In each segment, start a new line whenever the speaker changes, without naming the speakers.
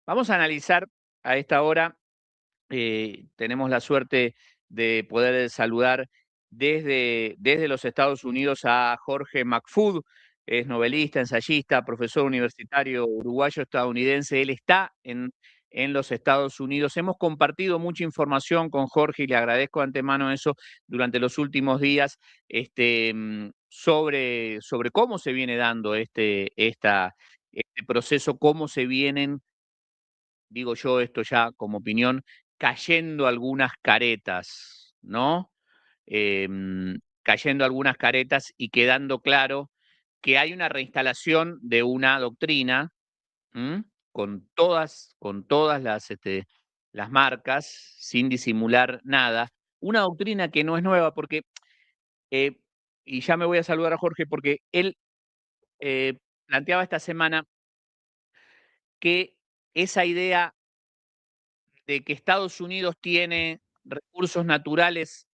Vamos a analizar a esta hora, tenemos la suerte de poder saludar desde los Estados Unidos a Jorge Macfood, es novelista, ensayista, profesor universitario uruguayo-estadounidense. Él está en los Estados Unidos. Hemos compartido mucha información con Jorge y le agradezco de antemano eso durante los últimos días, sobre cómo se viene dando este proceso, cómo se vienen, digo yo esto ya como opinión, cayendo algunas caretas, ¿no? Cayendo algunas caretas y quedando claro que hay una reinstalación de una doctrina, ¿m? Con todas las marcas, sin disimular nada. Una doctrina que no es nueva porque, eh, y ya me voy a saludar a Jorge, porque él planteaba esta semana que esa idea de que Estados Unidos tiene recursos naturales,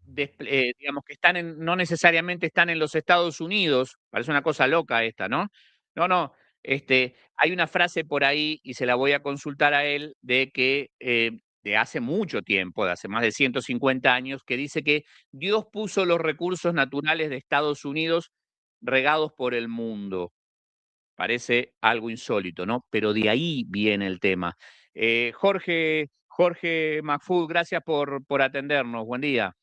digamos, que no necesariamente están en los Estados Unidos, parece una cosa loca esta, ¿no? No, no, hay una frase por ahí, y se la voy a consultar a él, de que, de hace mucho tiempo, de hace más de 150 años, que dice que Dios puso los recursos naturales de Estados Unidos regados por el mundo. Parece algo insólito, ¿no? Pero de ahí viene el tema. Jorge Macfood, gracias por atendernos. Buen día.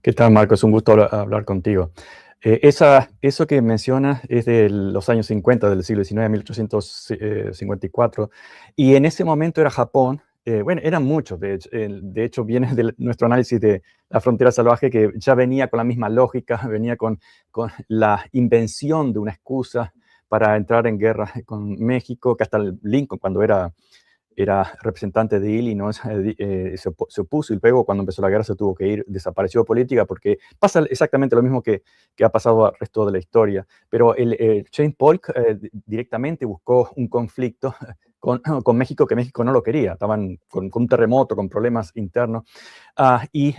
¿Qué tal, Marcos? Un gusto hablar contigo. Eso que mencionas es de los años 50 del siglo XIX, 1854, y en ese momento era Japón. Bueno, eran muchos, de hecho viene de nuestro análisis de la frontera salvaje, que ya venía con la misma lógica, venía con la invención de una excusa para entrar en guerra con México, que hasta el Lincoln, cuando era representante de Illinois, se opuso, y luego cuando empezó la guerra se tuvo que ir, desapareció de política, porque pasa exactamente lo mismo que ha pasado al resto de la historia. Pero James Polk directamente buscó un conflicto con México, que México no lo quería, estaban con un terremoto, con problemas internos, y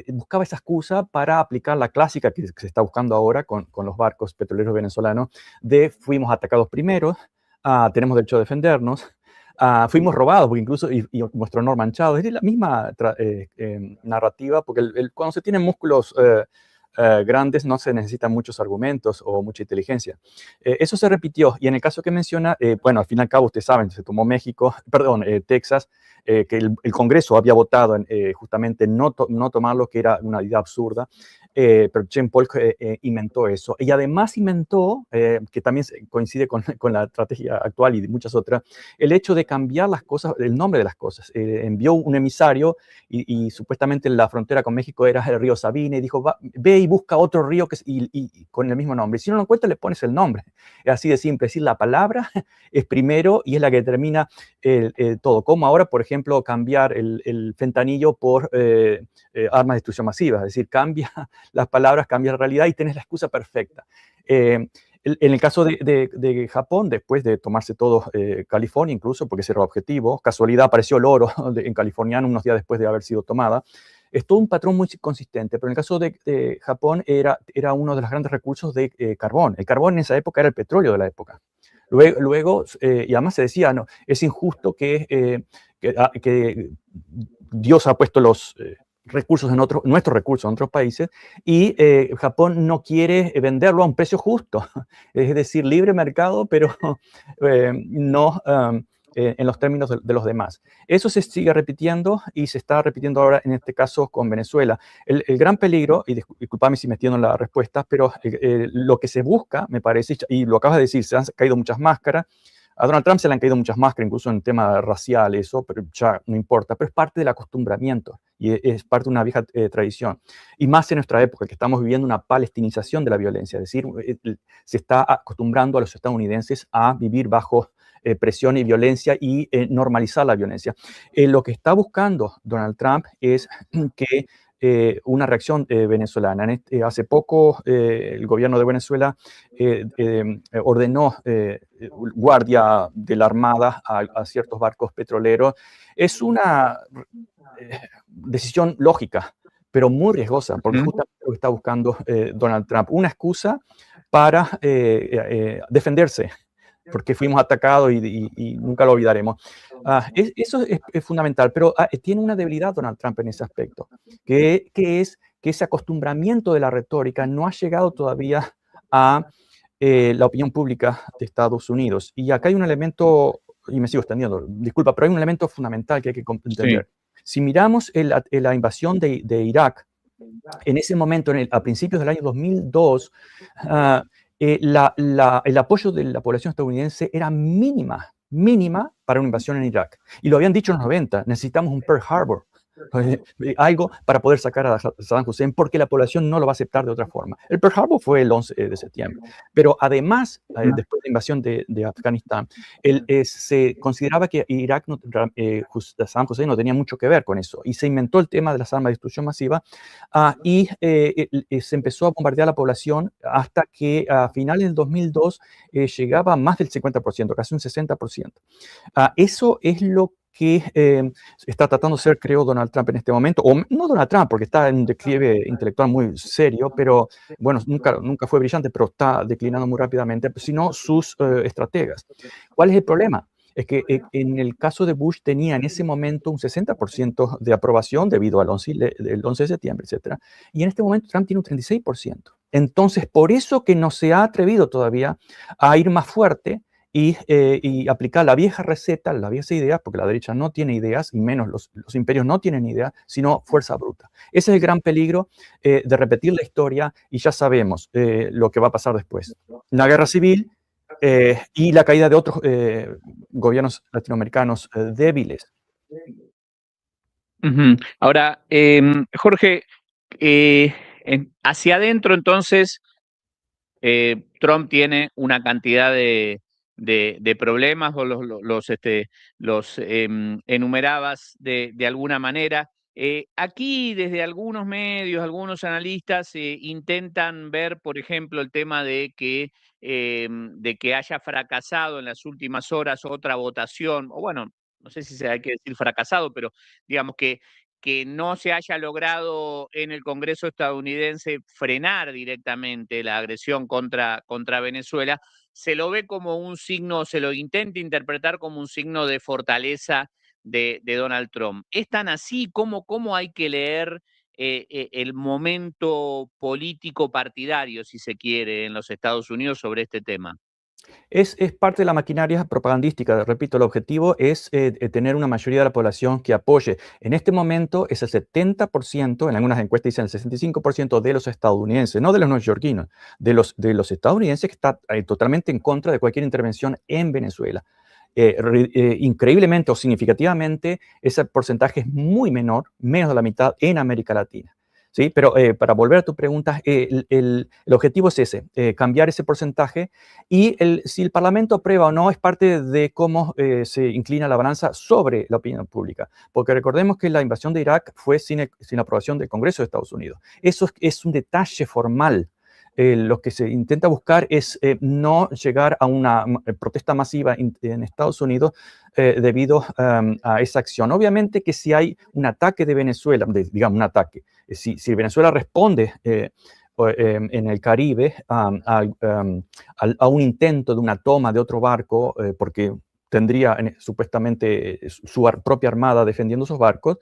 buscaba esa excusa para aplicar la clásica que se está buscando ahora con los barcos petroleros venezolanos, de fuimos atacados primero, tenemos derecho a defendernos. Fuimos robados, porque incluso, y nuestro honor manchado. Es la misma narrativa, porque cuando se tienen músculos grandes no se necesitan muchos argumentos o mucha inteligencia. Eso se repitió, y en el caso que menciona, bueno, al fin y al cabo, ustedes saben, se tomó Texas, que el Congreso había votado justamente no tomarlo, que era una idea absurda. Pero James Polk inventó eso. Y además inventó, que también coincide con la estrategia actual y de muchas otras, el hecho de cambiar las cosas, el nombre de las cosas. Envió un emisario y supuestamente la frontera con México era el río Sabine, y dijo, ve y busca otro río y con el mismo nombre. Si no lo encuentras, le pones el nombre. Es así de simple. Es decir, la palabra es primero y es la que determina todo. Como ahora, por ejemplo, cambiar el fentanilo por armas de destrucción masiva. Es decir, cambia las palabras, cambia la realidad y tienes la excusa perfecta. En el caso de Japón, después de tomarse todo California, incluso, porque ese era el objetivo, casualidad apareció el oro en californiano unos días después de haber sido tomada. Es todo un patrón muy consistente, pero en el caso de Japón era uno de los grandes recursos de carbón. El carbón en esa época era el petróleo de la época. Luego y además se decía, no, es injusto que Dios ha puesto los recursos nuestros recursos en otros países, y Japón no quiere venderlo a un precio justo, es decir, libre mercado, pero no en los términos de los demás. Eso se sigue repitiendo y se está repitiendo ahora en este caso con Venezuela. El gran peligro, y disculpame si me extiendo en la respuesta, pero lo que se busca, me parece, y lo acabas de decir, se han caído muchas máscaras. A Donald Trump se le han caído muchas máscaras, incluso en el tema racial, eso, pero ya no importa. Pero es parte del acostumbramiento y es parte de una vieja tradición. Y más en nuestra época, que estamos viviendo una palestinización de la violencia. Es decir, se está acostumbrando a los estadounidenses a vivir bajo presión y violencia y normalizar la violencia. Lo que está buscando Donald Trump es que una reacción venezolana. Hace poco el gobierno de Venezuela ordenó guardia de la Armada a ciertos barcos petroleros. Es una decisión lógica, pero muy riesgosa, porque justamente lo que está buscando Donald Trump, una excusa para defenderse. porque fuimos atacados y nunca lo olvidaremos. Eso es fundamental, pero tiene una debilidad Donald Trump en ese aspecto, que es que ese acostumbramiento de la retórica no ha llegado todavía a la opinión pública de Estados Unidos. Y acá hay un elemento, y me sigo extendiendo, disculpa, pero hay un elemento fundamental que hay que entender. Sí. Si miramos la invasión de Irak, en ese momento, a principios del año 2002, el apoyo de la población estadounidense era mínima para una invasión en Irak. Y lo habían dicho en los 90, necesitamos un Pearl Harbor. Algo para poder sacar a Saddam Hussein, porque la población no lo va a aceptar de otra forma. El Pearl Harbor fue el 11 de septiembre, pero además, después de la invasión de Afganistán, se consideraba que Irak, Saddam Hussein no tenía mucho que ver con eso, y se inventó el tema de las armas de destrucción masiva, y se empezó a bombardear la población hasta que a finales del 2002 llegaba a más del 50%, casi un 60%. Eso es lo que está tratando de ser, creo, Donald Trump en este momento, o no Donald Trump, porque está en un declive intelectual muy serio, pero bueno, nunca fue brillante, pero está declinando muy rápidamente, sino sus estrategas. ¿Cuál es el problema? Es que en el caso de Bush tenía en ese momento un 60% de aprobación debido al 11 de septiembre, etc. Y en este momento Trump tiene un 36%. Entonces, por eso que no se ha atrevido todavía a ir más fuerte y aplicar la vieja receta, la vieja idea, porque la derecha no tiene ideas, y menos los imperios no tienen ideas, sino fuerza bruta. Ese es el gran peligro de repetir la historia, y ya sabemos lo que va a pasar después. Una guerra civil y la caída de otros gobiernos latinoamericanos débiles.
Ahora, Jorge, hacia adentro entonces, Trump tiene una cantidad de problemas, o los enumerabas de alguna manera. Aquí, desde algunos medios, algunos analistas intentan ver, por ejemplo, el tema de que haya fracasado en las últimas horas otra votación, o bueno, no sé si hay que decir fracasado, pero digamos que no se haya logrado en el Congreso estadounidense frenar directamente la agresión contra Venezuela, se lo ve como un signo, se lo intenta interpretar como un signo de fortaleza de Donald Trump. ¿Es tan así? ¿Cómo hay que leer el momento político partidario, si se quiere, en los Estados Unidos sobre este tema?
Es parte de la maquinaria propagandística. Repito, el objetivo es tener una mayoría de la población que apoye. En este momento es el 70%, en algunas encuestas dicen el 65% de los estadounidenses, no de los neoyorquinos, de los estadounidenses que está totalmente en contra de cualquier intervención en Venezuela. Increíblemente o significativamente, ese porcentaje es muy menor, menos de la mitad en América Latina. ¿Sí? Pero para volver a tu pregunta, el objetivo es ese, cambiar ese porcentaje, y si el Parlamento aprueba o no es parte de cómo se inclina la balanza sobre la opinión pública. Porque recordemos que la invasión de Irak fue sin la aprobación del Congreso de Estados Unidos. Eso es un detalle formal. Lo que se intenta buscar es no llegar a una protesta masiva en Estados Unidos debido a esa acción. Obviamente que si hay un ataque de Venezuela, digamos un ataque, si Venezuela responde en el Caribe a un intento de una toma de otro barco, porque tendría supuestamente su propia armada defendiendo esos barcos,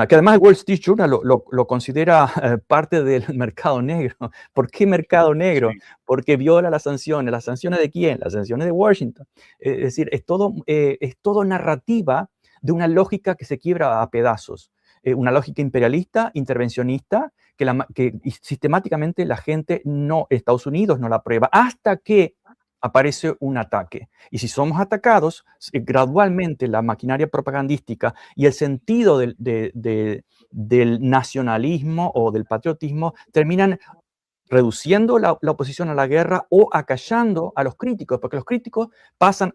que además el Wall Street Journal lo considera parte del mercado negro. ¿Por qué mercado negro? Sí. Porque viola las sanciones. ¿Las sanciones de quién? Las sanciones de Washington. Es decir, es todo narrativa de una lógica que se quiebra a pedazos. Una lógica imperialista, intervencionista, que sistemáticamente la gente Estados Unidos no la aprueba, hasta que aparece un ataque. Y si somos atacados, gradualmente la maquinaria propagandística y el sentido del nacionalismo o del patriotismo terminan reduciendo la oposición a la guerra o acallando a los críticos, porque los críticos pasamos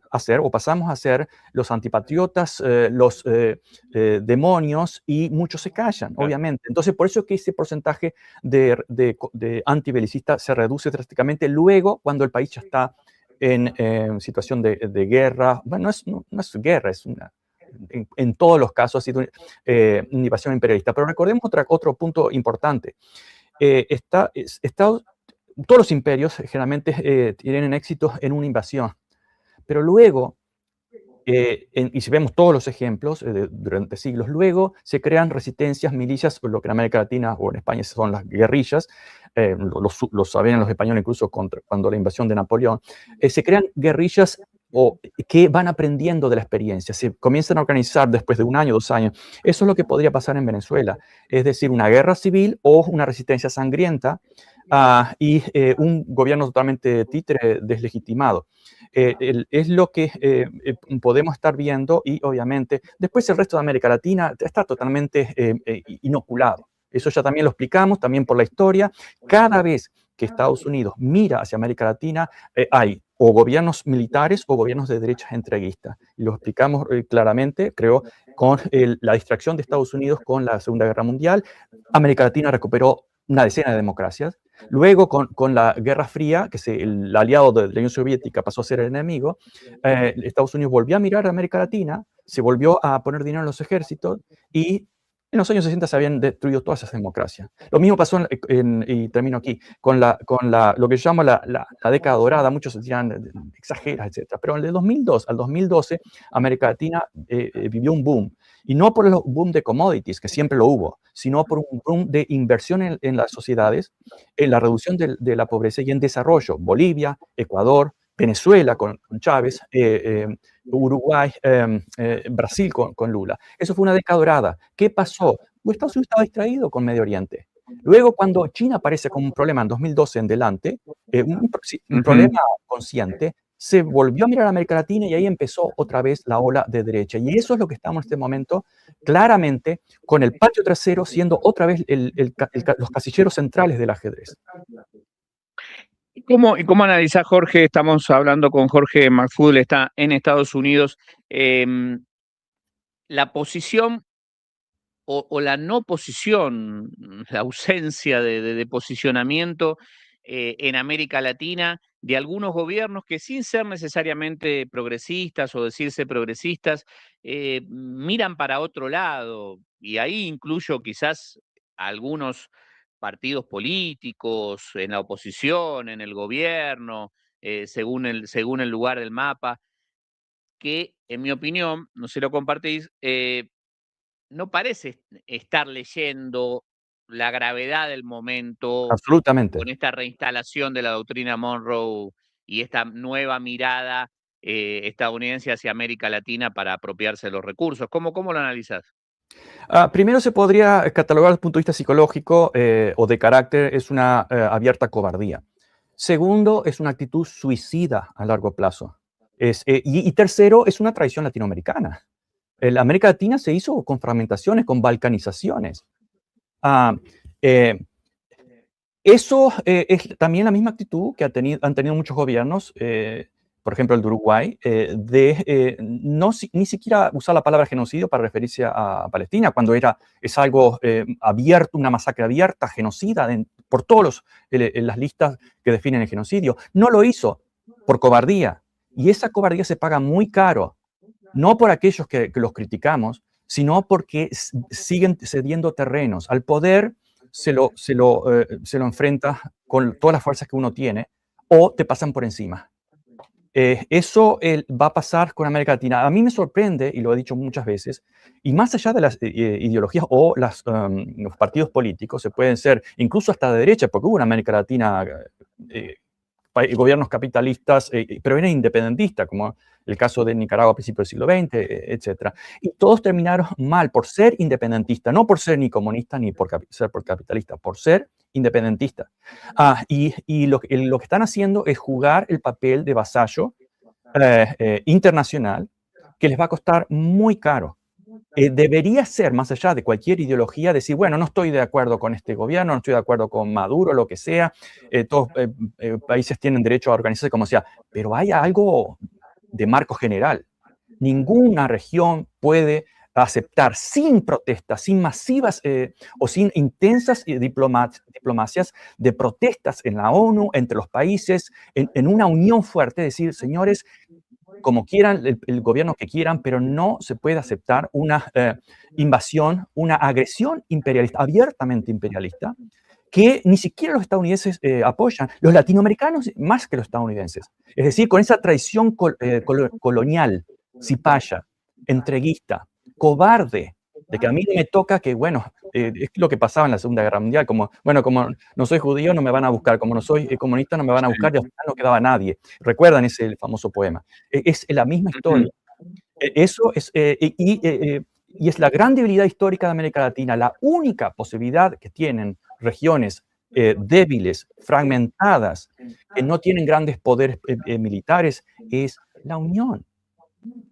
a ser los antipatriotas, los demonios, y muchos se callan, obviamente. Entonces, por eso es que ese porcentaje de antibelicista se reduce drásticamente luego, cuando el país ya está en situación de guerra. Bueno, no es guerra, es en todos los casos ha sido una invasión imperialista. Pero recordemos otro punto importante. Todos los imperios generalmente tienen éxito en una invasión, Pero luego, y si vemos todos los ejemplos durante siglos, luego se crean resistencias, milicias, lo que en América Latina o en España son las guerrillas, lo sabían los españoles incluso cuando la invasión de Napoleón, se crean guerrillas que van aprendiendo de la experiencia, se comienzan a organizar después de 1 año, 2 años. Eso es lo que podría pasar en Venezuela, es decir, una guerra civil o una resistencia sangrienta y un gobierno totalmente títere deslegitimado. Es lo que podemos estar viendo y obviamente después el resto de América Latina está totalmente inoculado. Eso ya también lo explicamos, también por la historia. Cada vez que Estados Unidos mira hacia América Latina, hay o gobiernos militares o gobiernos de derecha entreguistas. Y lo explicamos claramente, creo, con la distracción de Estados Unidos con la Segunda Guerra Mundial. América Latina recuperó una decena de democracias. Luego, con la Guerra Fría, que el aliado de la Unión Soviética pasó a ser el enemigo, Estados Unidos volvió a mirar a América Latina, se volvió a poner dinero en los ejércitos y en los años 60 se habían destruido todas esas democracias. Lo mismo pasó, y termino aquí, con lo que yo llamo la década dorada. Muchos dirán, exageras, etc. Pero en el 2002 al 2012, América Latina vivió un boom. Y no por el boom de commodities, que siempre lo hubo, sino por un boom de inversión en las sociedades, en la reducción de la pobreza y en desarrollo. Bolivia, Ecuador, Venezuela con Chávez, Uruguay, Brasil con Lula. Eso fue una década dorada. ¿Qué pasó? Pues Estados Unidos estaba distraído con Medio Oriente. Luego, cuando China aparece como un problema en 2012 en adelante, un problema consciente, se volvió a mirar a América Latina y ahí empezó otra vez la ola de derecha. Y eso es lo que estamos en este momento, claramente, con el patio trasero siendo otra vez los casilleros centrales del ajedrez.
¿Y cómo analizás, Jorge? Estamos hablando con Jorge Macfudel, está en Estados Unidos. La posición o la no posición, la ausencia de posicionamiento en América Latina de algunos gobiernos que, sin ser necesariamente progresistas o decirse progresistas, miran para otro lado. Y ahí incluyo quizás algunos partidos políticos en la oposición, en el gobierno, según el lugar del mapa, que en mi opinión, no sé si lo compartís, no parece estar leyendo la gravedad del momento
Absolutamente.
con esta reinstalación de la doctrina Monroe y esta nueva mirada estadounidense hacia América Latina para apropiarse de los recursos. ¿Cómo lo analizás?
Primero se podría catalogar desde el punto de vista psicológico o de carácter, es una abierta cobardía. Segundo, es una actitud suicida a largo plazo. Y tercero, es una traición latinoamericana. La América Latina se hizo con fragmentaciones, con balcanizaciones. Eso es también la misma actitud que han tenido muchos gobiernos, por ejemplo el de Uruguay, ni siquiera usar la palabra genocidio para referirse a Palestina, cuando es algo abierto, una masacre abierta, genocida, por todas las listas que definen el genocidio. No lo hizo por cobardía, y esa cobardía se paga muy caro, no por aquellos que los criticamos, sino porque siguen cediendo terrenos. Al poder se lo enfrenta con todas las fuerzas que uno tiene o te pasan por encima. Eso va a pasar con América Latina. A mí me sorprende, y lo he dicho muchas veces, y más allá de las ideologías o los partidos políticos, se pueden ser incluso hasta de derecha, porque hubo en América Latina gobiernos capitalistas, pero eran independentistas, como el caso de Nicaragua a principios del siglo XX, etc. Y todos terminaron mal por ser independentistas, no por ser ni comunistas ni por ser capitalistas, por ser independentistas. Y lo que están haciendo es jugar el papel de vasallo internacional que les va a costar muy caro. Debería ser, más allá de cualquier ideología, decir, bueno, no estoy de acuerdo con este gobierno, no estoy de acuerdo con Maduro, lo que sea, todos países tienen derecho a organizarse como sea, pero hay algo de marco general. Ninguna región puede aceptar sin protestas, sin masivas o sin intensas diplomacias de protestas en la ONU, entre los países, en una unión fuerte, decir, señores, como quieran, el gobierno que quieran, pero no se puede aceptar una invasión, una agresión imperialista, abiertamente imperialista, que ni siquiera los estadounidenses apoyan, los latinoamericanos más que los estadounidenses. Es decir, con esa tradición colonial, cipaya, entreguista, cobarde, de que a mí no me toca que, bueno, es lo que pasaba en la Segunda Guerra Mundial, como, bueno, como no soy judío no me van a buscar, como no soy comunista no me van a buscar, y al final no quedaba nadie. Recuerdan ese famoso poema. Es la misma historia. Eso es, y es la gran debilidad histórica de América Latina. La única posibilidad que tienen regiones débiles, fragmentadas, que no tienen grandes poderes militares, es la unión.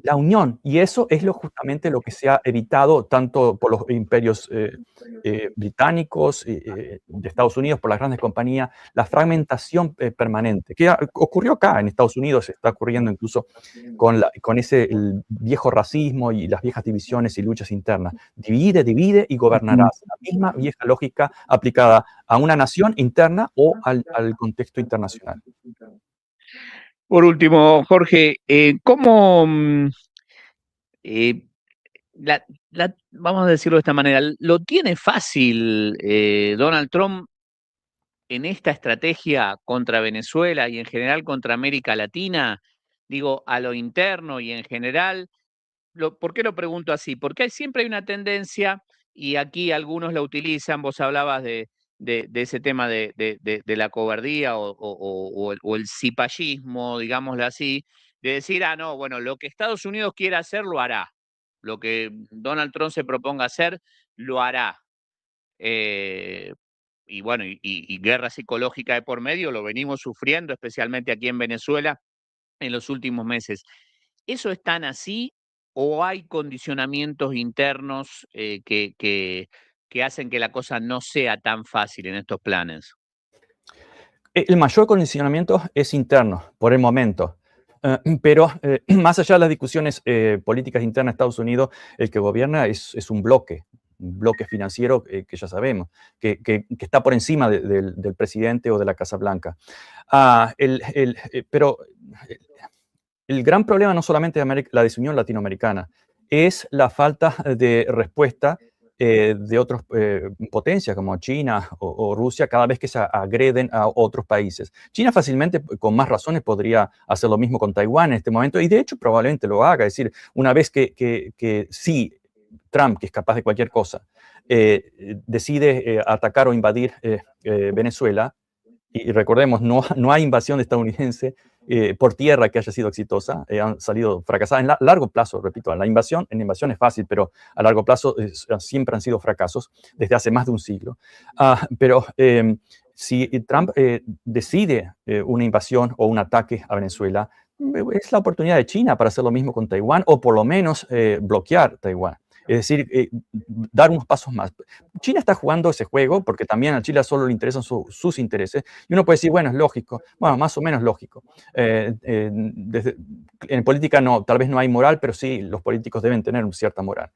La unión, y eso es justamente lo que se ha evitado tanto por los imperios británicos, de Estados Unidos, por las grandes compañías, la fragmentación permanente, que ocurrió acá en Estados Unidos, está ocurriendo incluso con ese el viejo racismo y las viejas divisiones y luchas internas. Divide, divide y gobernarás. La misma vieja lógica aplicada a una nación interna o al contexto internacional.
Por último, Jorge, ¿cómo vamos a decirlo de esta manera, lo tiene fácil Donald Trump en esta estrategia contra Venezuela y en general contra América Latina? Digo, a lo interno y en general. ¿Por qué lo pregunto así? Porque siempre hay una tendencia, y aquí algunos la utilizan, vos hablabas de ese tema de la cobardía o el cipallismo, digámoslo así, de decir, no, bueno, lo que Estados Unidos quiera hacer, lo hará. Lo que Donald Trump se proponga hacer, lo hará. Y bueno, y guerra psicológica de por medio, lo venimos sufriendo, especialmente aquí en Venezuela, en los últimos meses. ¿Eso es tan así o hay condicionamientos internos que hacen que la cosa no sea tan fácil en estos planes?
El mayor condicionamiento es interno, por el momento. Pero más allá de las discusiones políticas internas de Estados Unidos, el que gobierna es un bloque financiero que ya sabemos, que está por encima del presidente o de la Casa Blanca. Pero el gran problema no solamente de la desunión latinoamericana, es la falta de respuesta de otras potencias como China o Rusia cada vez que se agreden a otros países. China fácilmente, con más razones, podría hacer lo mismo con Taiwán en este momento y de hecho probablemente lo haga. Es decir, una vez que sí, Trump, que es capaz de cualquier cosa, decide atacar o invadir Venezuela, y recordemos, no hay invasión estadounidense por tierra que haya sido exitosa, han salido fracasadas en largo plazo, repito, en invasión es fácil, pero a largo plazo siempre han sido fracasos desde hace más de un siglo. Pero si Trump decide una invasión o un ataque a Venezuela, es la oportunidad de China para hacer lo mismo con Taiwán o por lo menos bloquear Taiwán. Es decir, dar unos pasos más. China está jugando ese juego porque también a Chile solo le interesan sus intereses. Y uno puede decir, bueno, es lógico. Bueno, más o menos lógico. En política no, tal vez no hay moral, pero sí, los políticos deben tener una cierta moral.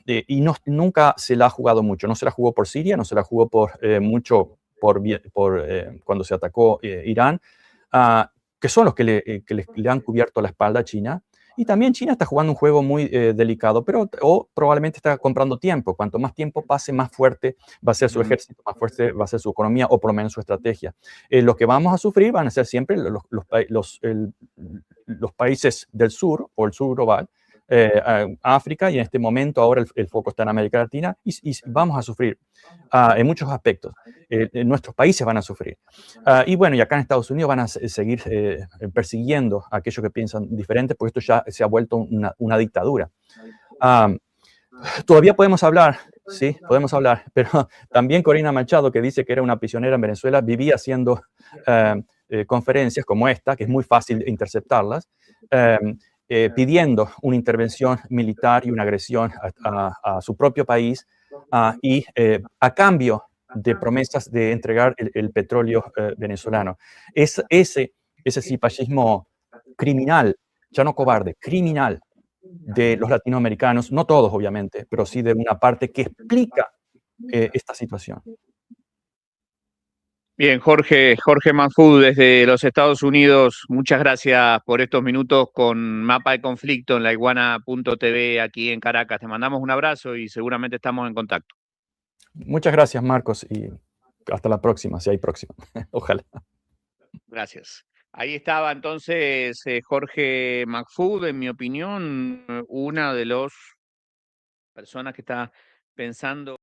Y nunca se la ha jugado mucho. No se la jugó por Siria, no se la jugó mucho por cuando se atacó Irán, que son los que le han cubierto la espalda a China. Y también China está jugando un juego muy delicado, pero probablemente está comprando tiempo. Cuanto más tiempo pase, más fuerte va a ser su ejército, más fuerte va a ser su economía o por lo menos su estrategia. Lo que vamos a sufrir van a ser siempre los países del sur o el sur global, África, y en este momento ahora el foco está en América Latina y vamos a sufrir en muchos aspectos. Nuestros países van a sufrir. Y bueno, y acá en Estados Unidos van a seguir persiguiendo a aquellos que piensan diferente, porque esto ya se ha vuelto una dictadura. Todavía podemos hablar, sí, podemos hablar, pero también Corina Machado, que dice que era una prisionera en Venezuela, vivía haciendo conferencias como esta, que es muy fácil interceptarlas, pidiendo una intervención militar y una agresión a su propio país y a cambio de promesas de entregar el petróleo venezolano. Ese cipallismo criminal, ya no cobarde, criminal de los latinoamericanos, no todos obviamente, pero sí de una parte que explica esta situación.
Bien, Jorge Manfud desde los Estados Unidos, muchas gracias por estos minutos con Mapa de Conflicto en laiguana.tv aquí en Caracas. Te mandamos un abrazo y seguramente estamos en contacto.
Muchas gracias, Marcos, y hasta la próxima, si hay próxima. Ojalá.
Gracias. Ahí estaba entonces Jorge McFood, en mi opinión, una de las personas que está pensando